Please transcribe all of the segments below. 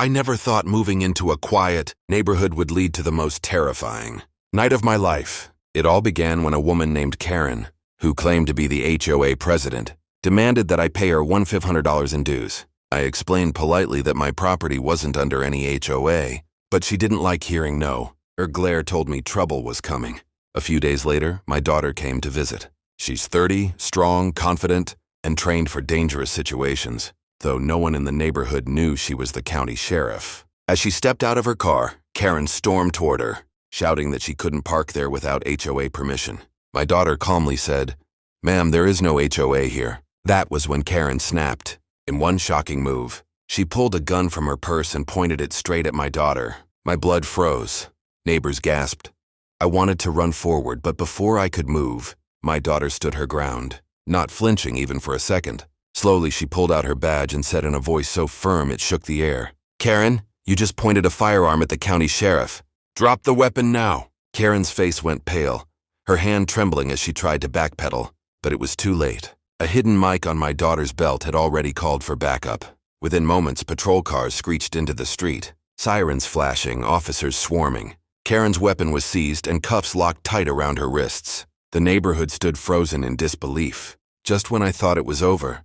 I never thought moving into a quiet neighborhood would lead to the most terrifying night of my life. It all began when a woman named Karen, who claimed to be the HOA president, demanded that I pay her $1,500 in dues. I explained politely that my property wasn't under any HOA, but she didn't like hearing no. Her glare told me trouble was coming. A few days later, my daughter came to visit. She's 30, strong, confident, and trained for dangerous situations, though no one in the neighborhood knew she was the county sheriff. As she stepped out of her car, Karen stormed toward her, shouting that she couldn't park there without HOA permission. My daughter calmly said, "Ma'am, there is no HOA here." That was when Karen snapped. In one shocking move, she pulled a gun from her purse and pointed it straight at my daughter. My blood froze. Neighbors gasped. I wanted to run forward, but before I could move, my daughter stood her ground, not flinching even for a second. Slowly, she pulled out her badge and said in a voice so firm it shook the air, "Karen, you just pointed a firearm at the county sheriff. Drop the weapon now." Karen's face went pale, her hand trembling as she tried to backpedal, but it was too late. A hidden mic on my daughter's belt had already called for backup. Within moments, patrol cars screeched into the street, sirens flashing, officers swarming. Karen's weapon was seized and cuffs locked tight around her wrists. The neighborhood stood frozen in disbelief. Just when I thought it was over,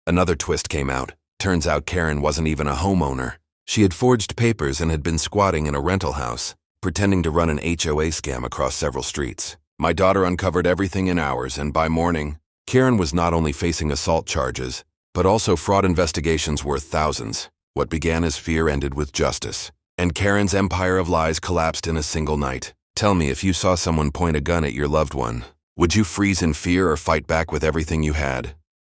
another twist came out. Turns out Karen wasn't even a homeowner. She had forged papers and had been squatting in a rental house, pretending to run an HOA scam across several streets. My daughter uncovered everything in hours, and by morning, Karen was not only facing assault charges, but also fraud investigations worth thousands. What began as fear ended with justice, and Karen's empire of lies collapsed in a single night. Tell me, if you saw someone point a gun at your loved one, would you freeze in fear or fight back with everything you had?